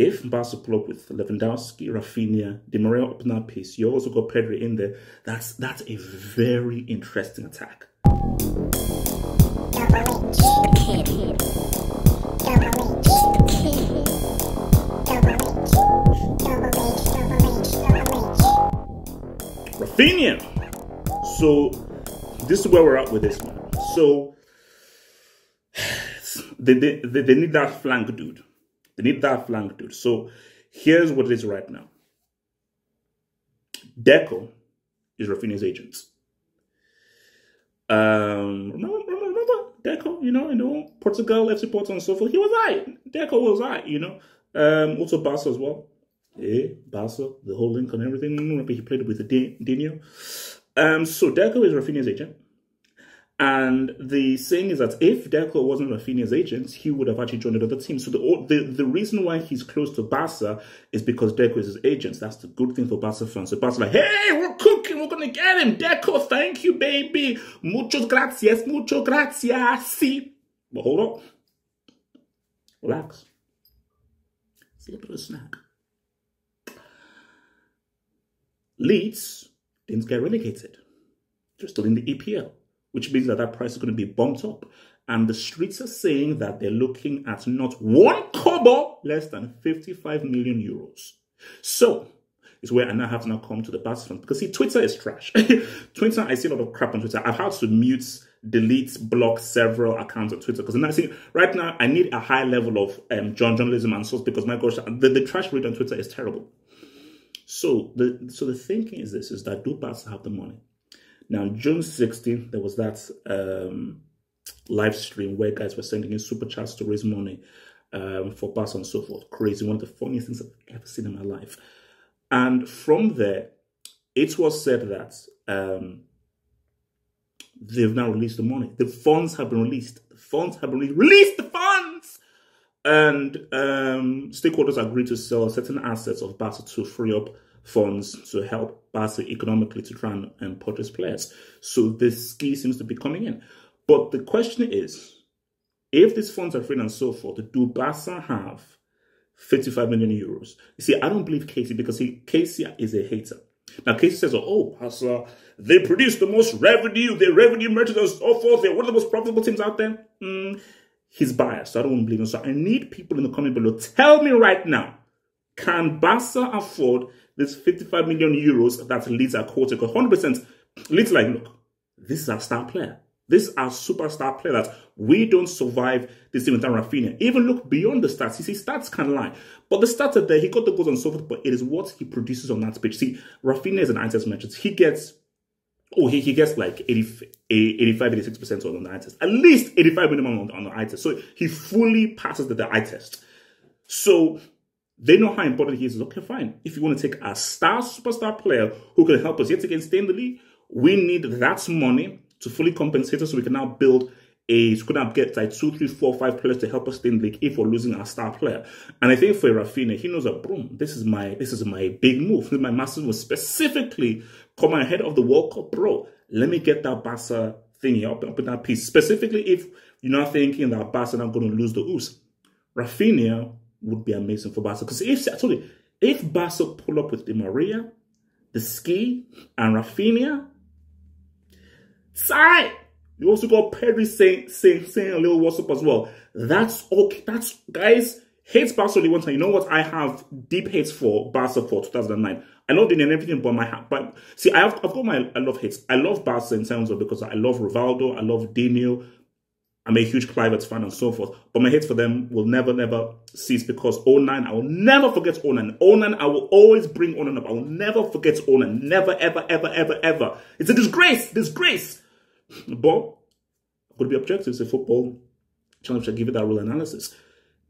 If Barca pull up with Lewandowski, Raphinha, Di Maria up in that piece, you also got Pedri in there. That's a very interesting attack. Raphinha. So this is where we're at with this, man. So they need that flank dude. They need that flank dude. So here's what it is right now. Deco is Raphinha's agent. Remember Deco, you know, Portugal, FC Porto and so forth. He was Deco was also Barca as well. Yeah, Barca, the whole link and everything. Remember he played with Dino. So Deco is Raphinha's agent. And the saying is that if Deco wasn't Raphinha's agent, he would have actually joined another team. So the reason why he's close to Barca is because Deco is his agent. That's the good thing for Barca fans. So Barca's like, hey, we're cooking, we're going to get him. Deco, thank you, baby. Muchos gracias, mucho gracias. See? But hold on. Relax. See a bit of a snack. Leeds didn't get relegated. They're still in the EPL, which means that that price is going to be bumped up. And the streets are saying that they're looking at not one kobo less than 55 million euros. So it's where I now have to come to the Barca fans, because see, Twitter is trash. Twitter, I see a lot of crap on Twitter. I've had to mute, delete, block several accounts on Twitter, because right now I need a high level of journalism and source, because my gosh, the trash rate on Twitter is terrible. So the thinking is this, is that do Barca have the money? Now, June 16th, there was that live stream where guys were sending in super chats to raise money for Barca and so forth. Crazy, one of the funniest things I've ever seen in my life. And from there, it was said that they've now released the money. The funds have been released. The funds have been released. Release the funds! And stakeholders agreed to sell certain assets of Barca to free up funds to help Barca economically to try and purchase players. So this ski seems to be coming in. But the question is, if these funds are free and so forth, do Barca have 55 million euros? You see, I don't believe Casey, because Casey is a hater. Now, Casey says, oh, Barca, they produce the most revenue, their revenue merchants and so forth, they're one of the most profitable teams out there. He's biased, so I don't believe him. So I need people in the comment below, tell me right now, can Barca afford this 55 million euros that Leeds are quoting? Because 100% Leeds like, look, this is our star player. This is our superstar player that we don't survive this team without Raphinha. Even look beyond the stats. You see, stats can lie. But the stats are there. He got the goals and so forth, but it is what he produces on that pitch. See, Raphinha is an eye test merchant. He gets, he gets like 85, 86% on the eye test. At least 85 minimum on the eye test. So he fully passes the eye test. So they know how important he is. Okay, fine. If you want to take a superstar player who can help us yet again stay in the league, we need that money to fully compensate us, so we can now build get like 2, 3, 4, 5 players to help us stay in the league if we're losing our star player. And I think for Raphinha, he knows that, boom, this is my big move. This is my massive move, specifically coming ahead of the World Cup, bro. Let me get that Barca thingy up in that piece. Specifically, if you're not thinking that Barca are going to lose the ooze, Raphinha would be amazing for Barca. Because I told you, if Barca pull up with Di Maria, the Ski, and Raphinha, sorry. You also got Pedri saying a little what's up as well. That's okay. That's, guys, hates Barca only one time. You know what? I have deep hates for Barca for 2009. I love doing everything, but see, I've got my love hates. I love Barca in terms of, because I love Rivaldo, I love Dino, I'm a huge Kluivert fan and so forth. But my hate for them will never cease, because 09, I will never forget 09. 09, I will always bring 09 up. I will never forget 09. Never, ever, ever, ever, ever. It's a disgrace. Disgrace. But I'm going to be objective. It's a football channel, which I give it that real analysis.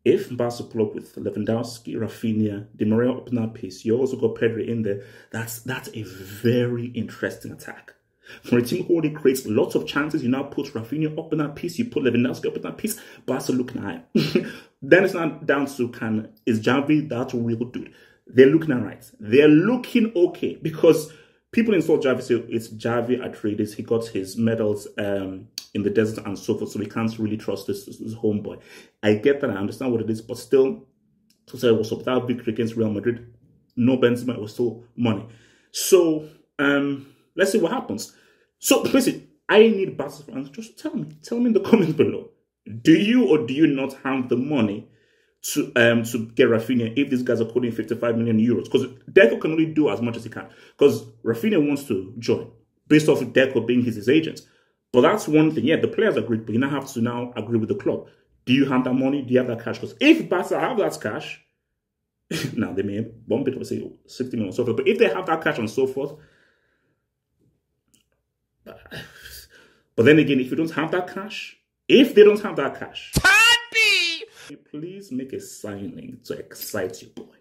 If Barca pull up with Lewandowski, Raphinha, Di Maria up in that piece, you also got Pedri in there. That's a very interesting attack. For a team who already creates lots of chances, you now put Raphinha up in that piece, you put Lewandowski up in that piece, Barca looking high. Then it's not down to is Xavi that real dude? They're looking all right. They're looking okay, because people insult Xavi, say it's Xavi Atreides. He got his medals in the desert and so forth, so we can't really trust this homeboy. I get that. I understand what it is, but still, to say what's up. That victory against Real Madrid, no Benzema, it was still money. So let's see what happens. So basically, I need Barca fans. Just tell me in the comments below. Do you or do you not have the money to get Raphinha if these guys are quoting 55 million euros? Because Deco can only do as much as he can. Because Raphinha wants to join based off of Deco being his agent. But that's one thing. Yeah, the players agreed, but you now have to now agree with the club. Do you have that money? Do you have that cash? Because if Barca have that cash, now they may bump it up, say 60 million and so forth. But if they have that cash and so forth, but then again, if you don't have that cash, if they don't have that cash, please make a signing to excite your boy.